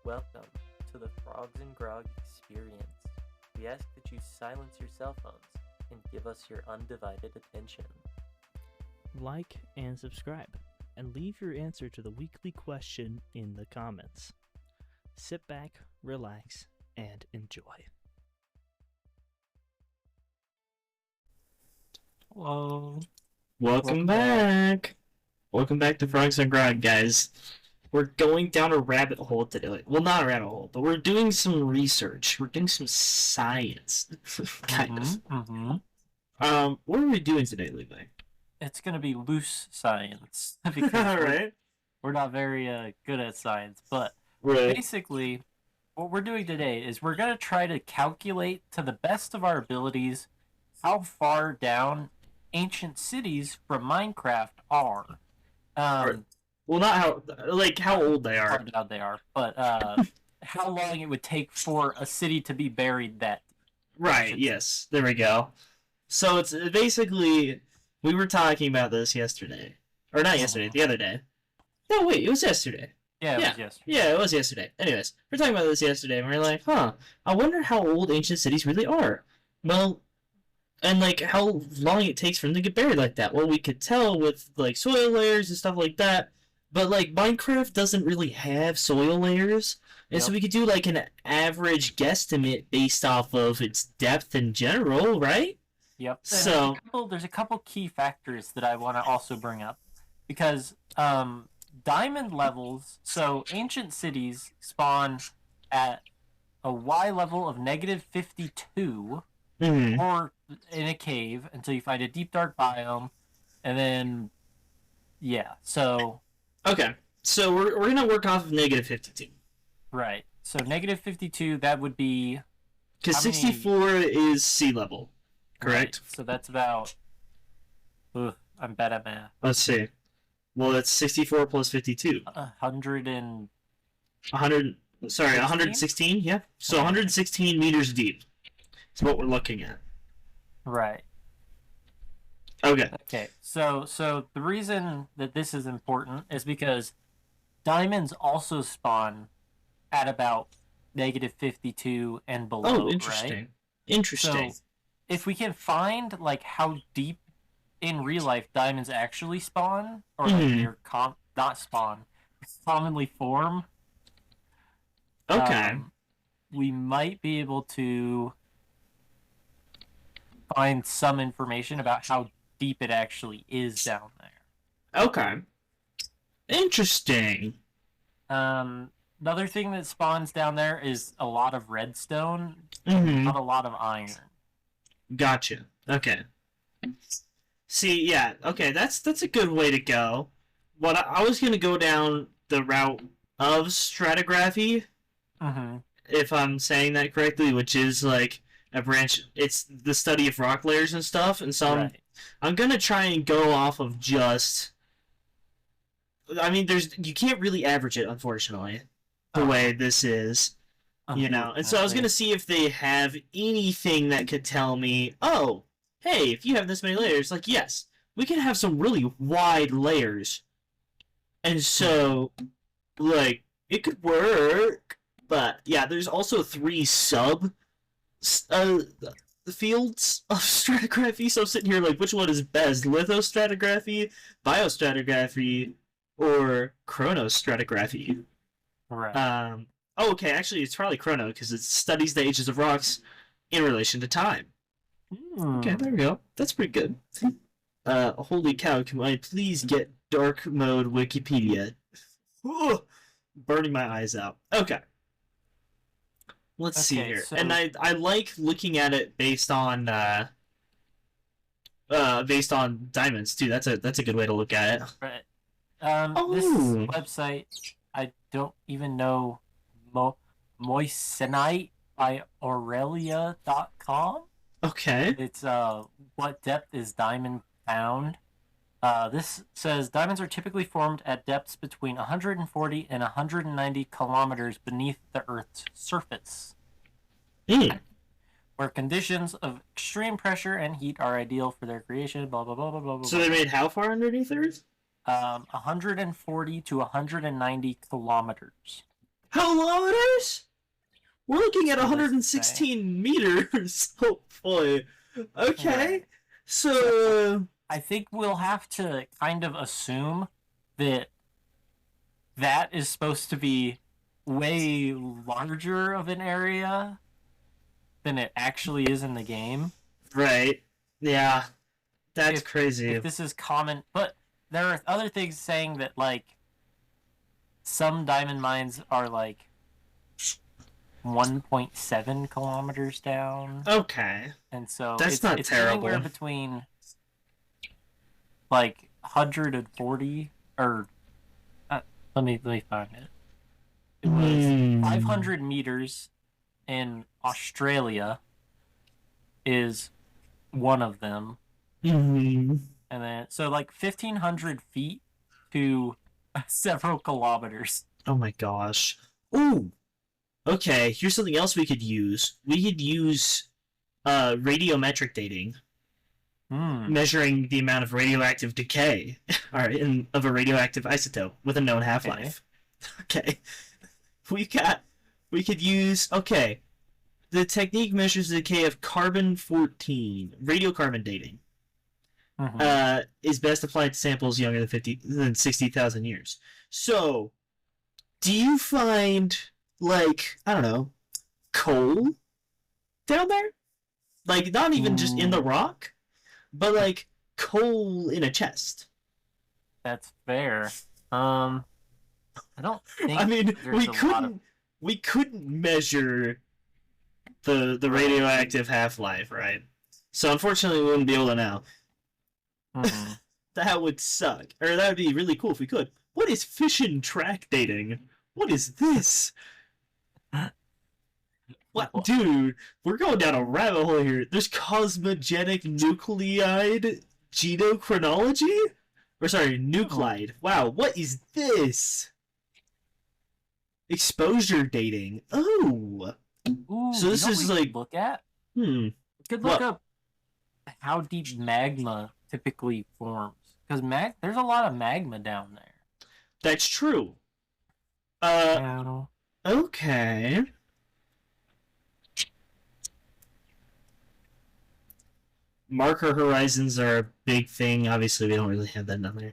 Welcome to the Frogs and Grog experience. We ask that you silence your cell phones and give us your undivided attention. Like and subscribe, and leave your answer to the weekly question in the comments. Sit back, relax, and enjoy. Hello. Welcome back. Welcome back to Frogs and Grog, guys. We're going down a rabbit hole today. Well, not a rabbit hole, but we're doing some research. We're doing some science, kind of. What are we doing today, Levi? It's gonna be loose science because Right. we're not very good at science. But Right. basically, what we're doing today is we're gonna try to calculate to the best of our abilities how far down ancient cities from Minecraft are. Well, not how old they How are. down they are, but how long it would take for a city to be buried that. Right. Yes. There we go. So it's basically we were talking about this yesterday, or not yesterday, the other day. No, wait, it was yesterday. Yeah, it was yesterday. Yeah, it was yesterday. Anyways, we're talking about this yesterday, and we're like, I wonder how old ancient cities really are. Well, and like how long it takes for them to get buried like that. Well, we could tell with like soil layers and stuff like that, but like Minecraft doesn't really have soil layers, and so Yep. we could do like an average guesstimate based off of its depth in general, right? Yep. And So- there's a couple key factors that I want to also bring up because diamond levels. So ancient cities spawn at a Y level of -52, Mm-hmm. or in a cave until you find a deep dark biome, and then So Okay, so we're gonna work off of -52 right. So -52, that would be because How many- 64 is sea level, correct? right, so that's about. I'm bad at math. Let's see. Well, that's 64 plus 52. 100 and 116, yeah. So 116 meters deep is what we're looking at. right. Okay. Okay, so the reason that this is important is because diamonds also spawn at about -52 and below. Oh, interesting. Right? Interesting. So if we can find like how deep in real life diamonds actually spawn, or like Mhm. they're not spawn, commonly form, Okay. we might be able to find some information about how deep it actually is down there. Okay. Interesting. Another thing that spawns down there is a lot of redstone, Mm-hmm. not a lot of iron. Gotcha. Okay. See, yeah. Okay, that's a good way to go. What I was gonna go down the route of stratigraphy, Mm-hmm. if I'm saying that correctly, which is like a branch. It's the study of rock layers and stuff, and so Right. I'm gonna try and go off of just. I mean, you can't really average it, unfortunately, the way this is, you know. And so I was gonna see if they have anything that could tell me, oh, hey, if you have this many layers, like yes, we can have some really wide layers, and so, like, it could work. But yeah, there's also 3 fields of stratigraphy, so I'm sitting here like, which one is best? Lithostratigraphy, biostratigraphy, or chronostratigraphy? Right. Oh, okay, actually it's probably chrono, because it studies the ages of rocks in relation to time. Okay, there we go. That's pretty good. Holy cow, can I please get dark mode Wikipedia? Ugh, burning my eyes out. Okay. Let's see Okay, here. so- And I like looking at it based on diamonds too. That's a good way to look at it. Right. Oh. This website, I don't even know. Moissanite by Aurelia.com. Okay. It's what depth is diamond found? This says diamonds are typically formed at depths between 140 and 190 kilometers beneath the Earth's surface, where conditions of extreme pressure and heat are ideal for their creation. Blah blah blah blah blah. So they're made how far underneath Earth? 140 to 190 kilometers. Kilometers? We're looking at So this 116 meters. Oh boy. Okay. Right. So I think we'll have to kind of assume that that is supposed to be way larger of an area than it actually is in the game. right. Yeah. That's If- crazy. If this is common, but there are other things saying that like some diamond mines are like 1.7 kilometers down, Okay. and so That's not it's terrible. anywhere between like 140 or let me find it. It was Hmm. 500 meters in Australia is one of them, Mhm. and then so like 1,500 feet to several kilometers. Oh my gosh. Ooh. Okay, here's something else we could use. We could use radiometric dating, Hmm. measuring the amount of radioactive decay of a radioactive isotope with a known half-life. Okay. We could use the technique measures the decay of carbon-14, radiocarbon dating. Mhm. Is best applied to samples younger than 60,000 years. So, do you find, like, I don't know, coal down there? Like, not even just in the rock, but like coal in a chest. That's fair. I don't think. I mean, there's we a lot couldn't of- we couldn't measure the radioactive half-life, right? So unfortunately, we wouldn't be able to know. Mhm. That would suck. Or that would be really cool if we could. What is fission track dating? What is this? What, dude? We're going down a rabbit hole here. There's cosmogenic nucleide genochronology? Or sorry, nuclide. Wow, what is this? Exposure dating. Oh. Ooh, So this you know is what we like- could look at. Hmm. We could look What? up how deep magma typically forms, because there's a lot of magma down there. That's true. Now, Okay. Marker horizons are a big thing. Obviously, we don't really have that down there.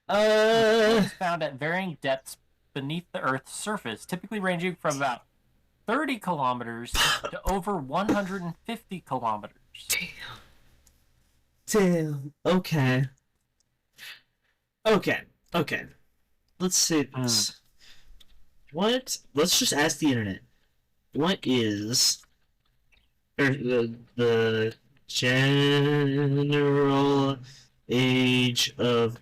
it's found at varying depths beneath the Earth's surface, typically ranging from about 30 kilometers to over 150 kilometers. Damn. Okay. Okay. Let's say this. Let's just ask the internet. What is the general age of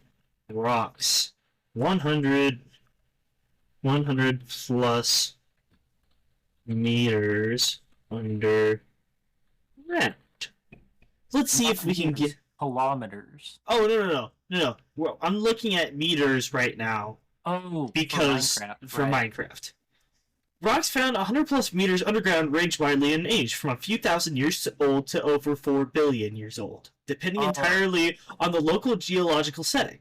rocks? 100 plus meters under ground. Let's see if we can get. Kilometers. Oh, no. Well, I'm looking at meters right now Oh, because for Minecraft. Minecraft. Rocks found 100 plus meters underground range widely in age, from a few thousand years old to over 4 billion years old, depending Oh. entirely on the local geological setting.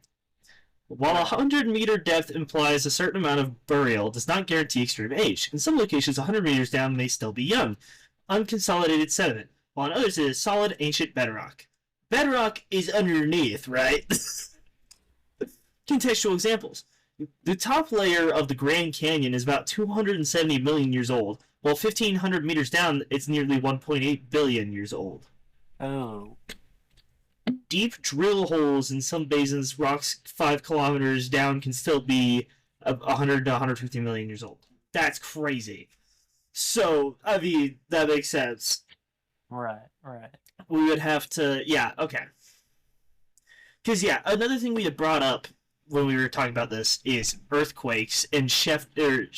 While a 100-meter depth implies a certain amount of burial, does not guarantee extreme age. In some locations, 100 meters down may still be young, unconsolidated sediment, while in others it is solid, ancient bedrock. Bedrock is underneath, right? Contextual examples. The top layer of the Grand Canyon is about 270 million years old, while 1,500 meters down, it's nearly 1.8 billion years old. Oh, Deep drill holes in some basins, rocks 5 kilometers down, can still be 100 to 150 million years old. That's crazy. So, I mean, that makes sense. right. We would have to, yeah, okay. Because, yeah, another thing we had brought up when we were talking about this is earthquakes and shifting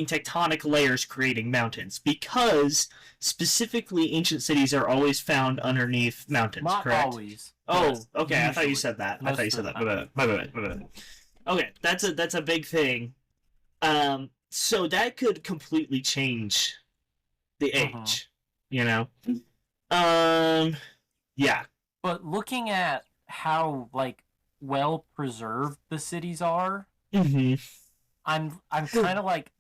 tectonic layers creating mountains. Because, specifically, ancient cities are always found underneath mountains, Not correct? always. Oh, but okay. I thought you usually. said that. Most of the time. My bad. Okay, that's a big thing. So that could completely change the age. Uh-huh. You know. Yeah. But looking at how like well preserved the cities are, Mm-hmm. I'm kind of like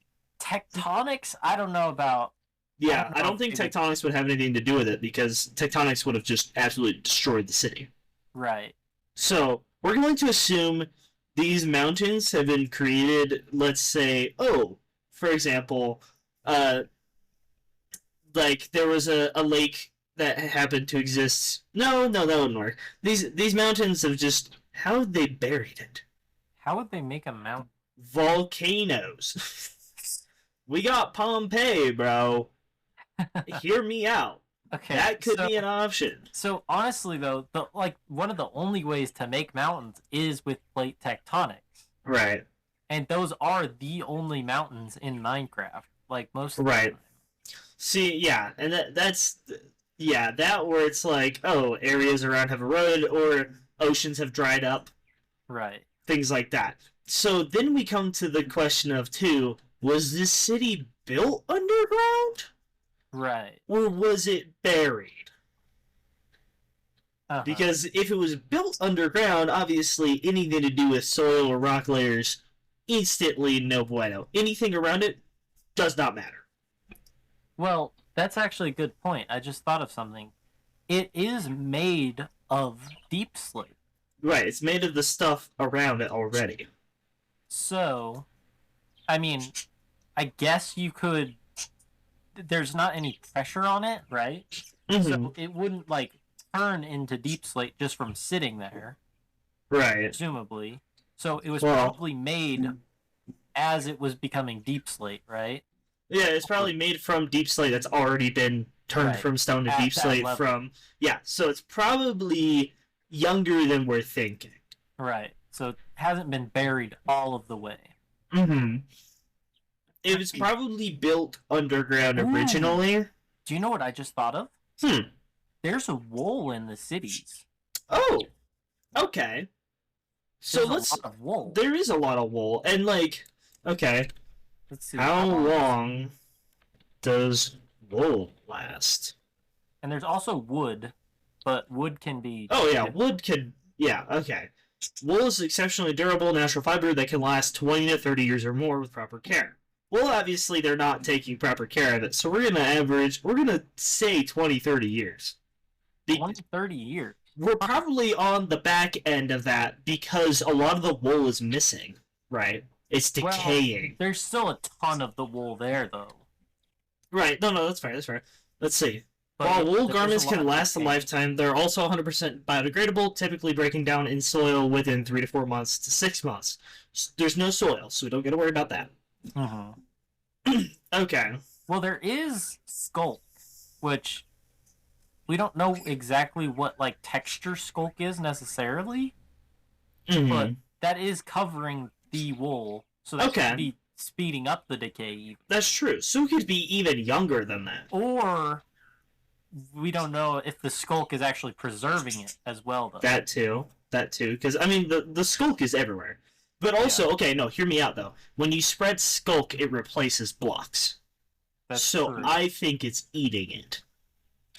tectonics, I don't know about. Yeah, I I don't don't think know if it tectonics would have anything to do with it because tectonics would have just absolutely destroyed the city. Right. So we're going to assume these mountains have been created. Let's say, for example, like there was a lake that happened to exist. No, that wouldn't work. These mountains have just how they buried it. How would they make a mountain? Volcanoes. We got Pompeii, bro. Hear me out. Okay. That could be an option. So honestly, though, one of the only ways to make mountains is with plate tectonics, Right. and those are the only mountains in Minecraft. Like most of the Right. time. See, yeah, and that's that where it's like, areas around have eroded or oceans have dried up, Right. things like that. So then we come to the question of was this city built underground Right. or was it buried? Uh-huh. Because if it was built underground, obviously anything to do with soil or rock layers, instantly no bueno. Anything around it does not matter. Well, that's actually a good point. I just thought of something. It is made of deep slate. Right, it's made of the stuff around it already. So, I mean, I guess you could. There's not any pressure on it, right? Mm-hmm. So it wouldn't turn into deep slate just from sitting there, Right. presumably. So it was Well- probably made as it was becoming deep slate, right? Yeah, it's probably made from deep slate that's already been turned Right. from stone to At deep that slate level. from... Yeah, so it's probably younger than we're thinking. Right. So it hasn't been buried all of the way. Mm-hmm. It was probably built underground Ooh. originally. Do you know what I just thought of? Hmm. There's a wool in the cities. Oh! Okay. So There's a lot of wool. There is a lot of wool, and okay, Let's see. how long does wool last? And there's also wood, but wood can be. Oh yeah, wood can. Yeah, okay. Wool is exceptionally durable natural fiber that can last 20 to 30 years or more with proper care. Well, obviously they're not taking proper care of it, so we're gonna say 20, 30 years. 20, 30 years. We're probably on the back end of that because a lot of the wool is missing, right? It's Well, decaying. There's still a ton of the wool there, though. Right, no, that's fair. Let's see. But While wool there's garments a lot can of last a decay. lifetime, they're also 100% biodegradable, typically breaking down in soil within 3 to 4 months to 6 months. There's no soil, so we don't got to worry about that. Mhm. Okay. Well, there is skulk, which we don't know exactly what texture skulk is necessarily, Mhm. but that is covering the wool, so that Okay. could be speeding up the decay. That's true. So it could be even younger than that. Or we don't know if the skulk is actually preserving it as well, though. That too. Because, I mean, the skulk is everywhere. But also, okay, no, hear me out, though. When you spread skulk, it replaces blocks. That's so true. I think it's eating it.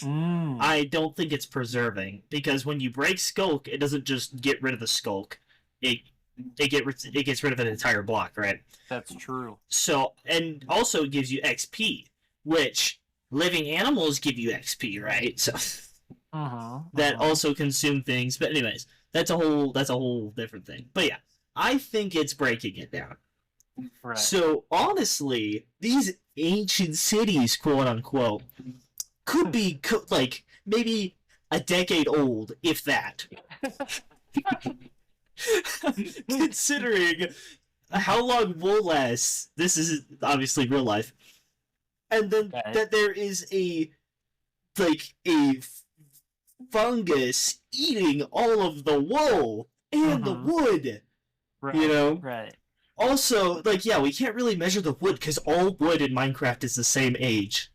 Mm, I don't think it's preserving. Because when you break skulk, it doesn't just get rid of the skulk. It gets rid of an entire block, right? that's true. So, and also it gives you XP, which living animals give you XP, right? So that also consume things. But anyways, that's a whole different thing. But yeah, I think it's breaking it down. Right. So honestly, these ancient cities, quote unquote, could be maybe a decade old, if that. Considering how long wool lasts, this is obviously real life, and then Okay. that there is a fungus eating all of the wool and the Mhm. wood. Right. You know. Right. Also, we can't really measure the wood because all wood in Minecraft is the same age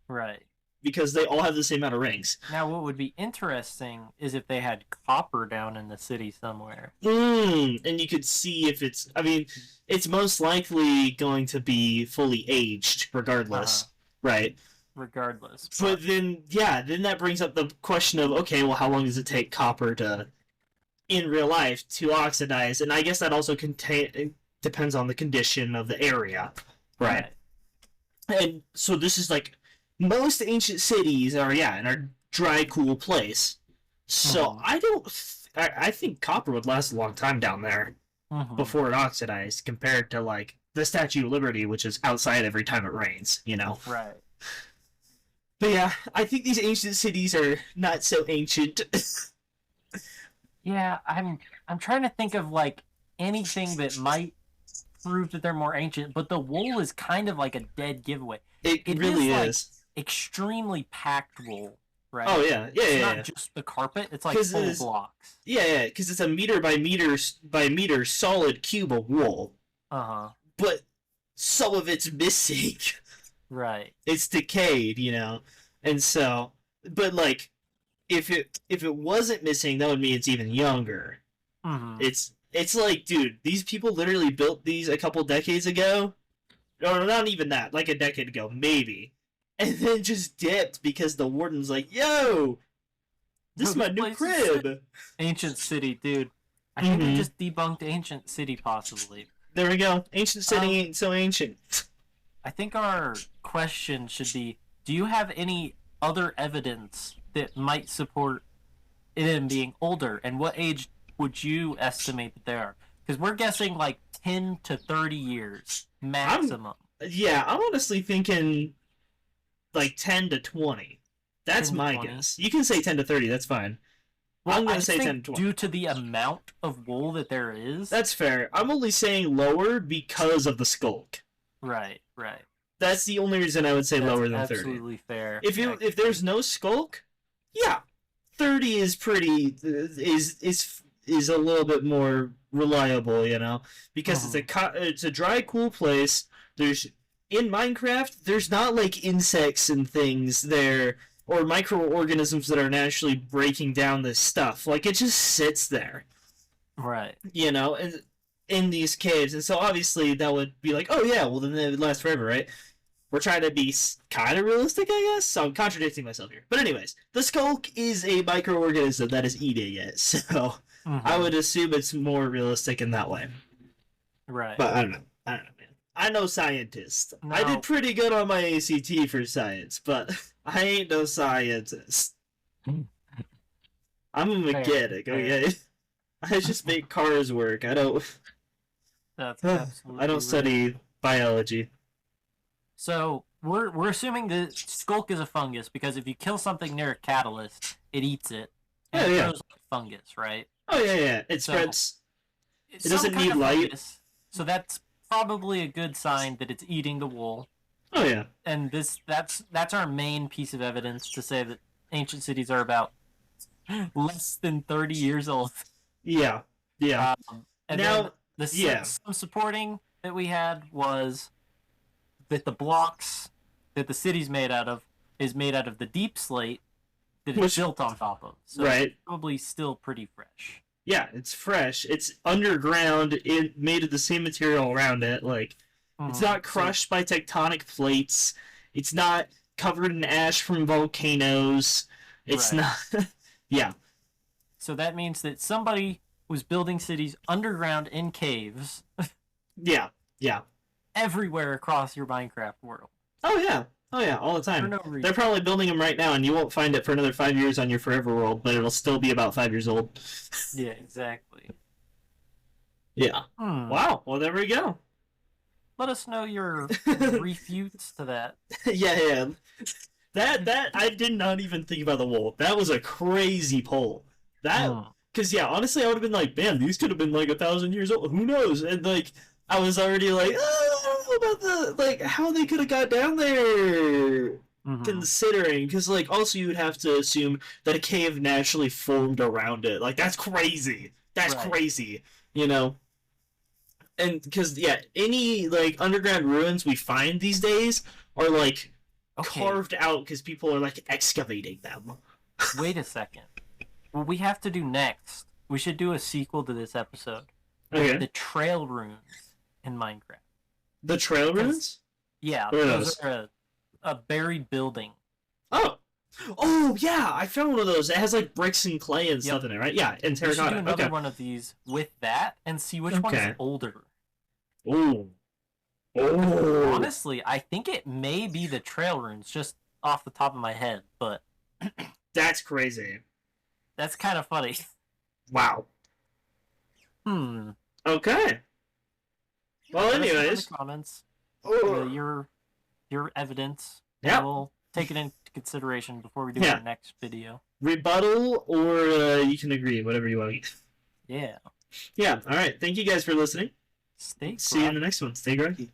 Right. because they all have the same amount of rings. Now, what would be interesting is if they had copper down in the city somewhere. And you could see if it's. I mean, it's most likely going to be fully aged, regardless, right? Regardless. But then that brings up the question of, okay, well, how long does it take copper in real life, to oxidize? And I guess that also depends on the condition of the area, right? And so this is like most ancient cities are in a dry, cool place. So I think copper would last a long time down there before it oxidized, compared to like the Statue of Liberty, which is outside every time it rains. Right. But yeah, I think these ancient cities are not so ancient. Yeah, I'm trying to think of like anything that might prove that they're more ancient, but the wool is kind of like a dead giveaway. It really like, is. extremely packed wool, right? Oh yeah, It's yeah. not just the carpet; it's like 'Cause full it's- blocks. Yeah, because it's a meter by meter solid cube of wool, but some of it's missing. Right. It's decayed, and so, but like, if it wasn't missing, that would mean it's even younger. It's like, dude, these people literally built these a couple decades ago. No, not even that, like a decade ago, maybe, and then just dipped because the warden's like, "Yo, this is my new crib." Ancient City, dude. I think we just debunked Ancient City, possibly. There we go. Ancient City ain't so ancient. I think our question should be, do you have any other evidence that might support them being older? And what age would you estimate that they are? Because we're guessing like 10 to 30 years maximum. Yeah, I'm honestly thinking like 10 to 20. That's 10 to my 20? guess. You can say 10 to 30, that's fine. Well, I'm going I to say think 10 to 20. due to the amount of wool that there is. That's fair. I'm only saying lower because of the skulk. Right. That's the only reason I would say That's lower than 30. absolutely fair. If there's no skulk, yeah, 30 is pretty is a little bit more reliable, because it's a dry, cool place. There's in Minecraft, there's not like insects and things there or microorganisms that are naturally breaking down this stuff. Like it just sits there, Right. and in these caves, and so obviously that would be like, oh yeah, well then they would last forever, right? We're trying to be kind of realistic, I guess. So I'm contradicting myself here. But anyways, the skulk is a microorganism that is eating it, so I would assume it's more realistic in that way. Right. But I don't know, man. I know scientist. I No. did pretty good on my ACT for science, but I ain't no scientist. I'm a mechanic, okay? I just make cars work. I don't. That's absolutely I don't right. study biology. So we're assuming the skulk is a fungus because if you kill something near a catalyst, it eats it. And it grows like fungus, right? Oh yeah. It So- spreads. It's It doesn't some kind need of light. fungus, so that's probably a good sign that it's eating the wool. Oh yeah. And that's our main piece of evidence to say that ancient cities are about less than 30 years old. Yeah. And Now, then yeah. some supporting that we had was that the blocks that the city's made out of is made out of the deep slate that it's Which- built on top of. So Right. it's probably still pretty fresh. Yeah, it's fresh. It's underground. It made of the same material around it. Like it's not crushed by tectonic plates. It's not covered in ash from volcanoes. It's Right. not. Yeah. So that means that somebody was building cities underground in caves Yeah. everywhere across your Minecraft world. Oh yeah. All the For time. no reason. They're probably building them right now, and you won't find it for another 5 years on your Forever World, but it'll still be about 5 years old. Yeah, exactly. Yeah. Wow. Well, there we go. Let us know your refutes to that. Yeah. That I did not even think about the wool. That was a crazy poll. Because yeah, honestly, I would have been like, man, these could have been like 1,000 years old. Who knows? And like, I was already like, oh, I don't know about how they could have got down there. Considering, because like, also you would have to assume that a cave naturally formed around it. Like that's crazy. That's Right. crazy. And because yeah, any like underground ruins we find these days are like carved out because people are like excavating them. Wait a second. What we have to do next, we should do a sequel to this episode. Okay. The trail runes in Minecraft. The trail ruins? Yeah, What are those those? are a buried building. Oh yeah, I found one of those. It has like bricks and clay and stuff in it, right? Yeah, and We should do terracotta. another Okay. one of these with that and see which one is Okay. older. Ooh. Oh, Honestly, I think it may be the trail runes, just off the top of my head, but that's crazy. that's kind of funny. Wow. Okay. Well, Let us know in anyways. the comments Oh. your evidence. Yeah. And we'll take it into consideration before we do Yeah. our next video. Rebuttal, or you can agree, whatever you want. Yeah. Yeah. All right. Thank you guys for listening. Stay See you in groggy. the next one. Stay groggy.